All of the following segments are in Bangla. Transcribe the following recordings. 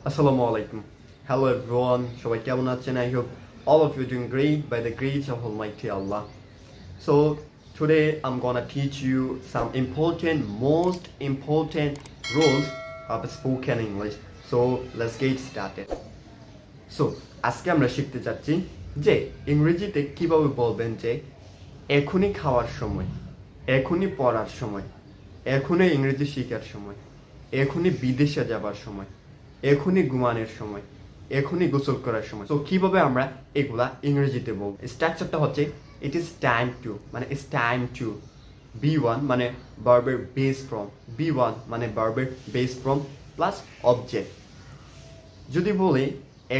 Assalamu alaikum. Hello everyone. সবাই কেমন আছেন? I hope all of you doing great by the grace of Almighty Allah. So today I'm gonna teach you some most important rules of spoken English. So let's get started. So আজকে আমরা শিখতে যাচ্ছি যে ইংরেজিতে কিভাবে বলবেন যে এখনই খাওয়ার সময়, এখনই পড়ার সময়, এখনই ইংরেজি শেখার সময়, এখনই বিদেশে যাবার সময়, এখনই ঘুমানোর সময়, এখনই গোসল করার সময়। তো কিভাবে আমরা এগুলা ইংরেজিতে বলবো? স্ট্রাকচারটা হচ্ছে ইট ইজ টাইম টু, মানে ইটস টাইম টু, বি1 মানে ভার্বের বেস ফ্রম, বি1 মানে ভার্বের বেস ফ্রম প্লাস অবজেক্ট। যদি বলি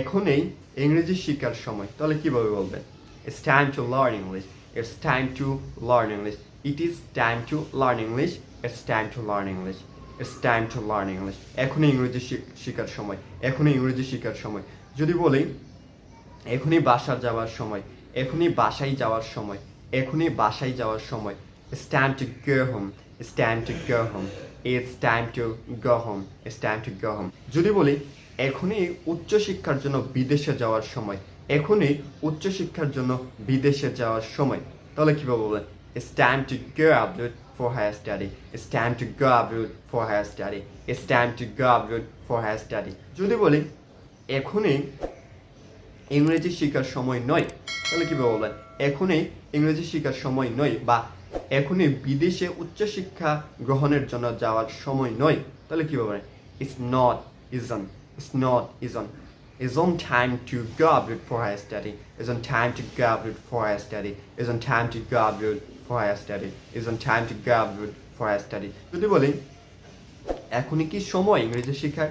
এখনই ইংরেজি শেখার সময়, তাহলে কিভাবে বলবেন? It's time to learn English, it's time to learn English, it is time to learn English, it's time to learn English, it's time to learn English. এখনই ইংরেজি শেখার সময়, এখনই ইংরেজি শেখার সময়। যদি বলি এখনই বাসা যাওয়ার সময়, এখনই বাসায় যাওয়ার সময়, এখনই বাসায় যাওয়ার সময়, it's time to go home, it's time to go home, it's time to go home, it's time to go home. যদি বলি এখনই উচ্চশিক্ষার জন্য বিদেশে যাওয়ার সময়, এখনই উচ্চশিক্ষার জন্য বিদেশে যাওয়ার সময়, তাহলে কীভাবে বলবেন? It's time to go abroad for higher study. It's time to go abroad for higher study. It's time to go abroad for higher study. যদি বলি এখনই ইংরেজি শেখার সময় নয়, তাহলে কীভাবে বলবেন? এখনই ইংরেজি শেখার সময় নয়, বা এখনই বিদেশে উচ্চশিক্ষা গ্রহণের জন্য যাওয়ার সময় নয়, তাহলে কীভাবে বলবেন? It's not, isn't. It's not, isn't. It's on time to go abroad for higher study. It's on time to go abroad for higher study. It's on time to go abroad for higher study. It's on time to go abroad for higher study. যদি বলি এখনই কি সময় ইংরেজি শেখার,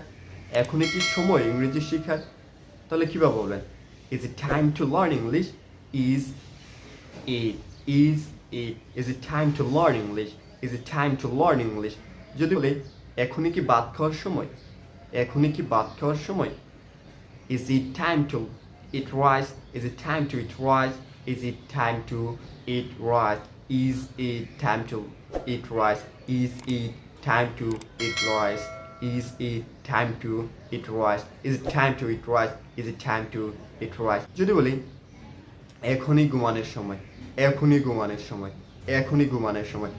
এখনই কি সময় ইংরেজি শেখার, তাহলে কিভাবে বলবেন? Is it time to learn English? Is it time to learn English? Is it time to learn English? যদি বলি এখনই কি ভাত খাওয়ার সময়, এখনই কি ভাত খাওয়ার সময়, is it time to eat rice? Is it time to eat rice? Is it time to eat rice? Is it time to eat rice? Is it time to eat rice? Is it time to eat rice? Is it time to eat rice? Is it time to eat rice? যদি বলি এখনই ঘুমানোর সময়, এখনই ঘুমানোর সময়, এখনই ঘুমানোর সময়,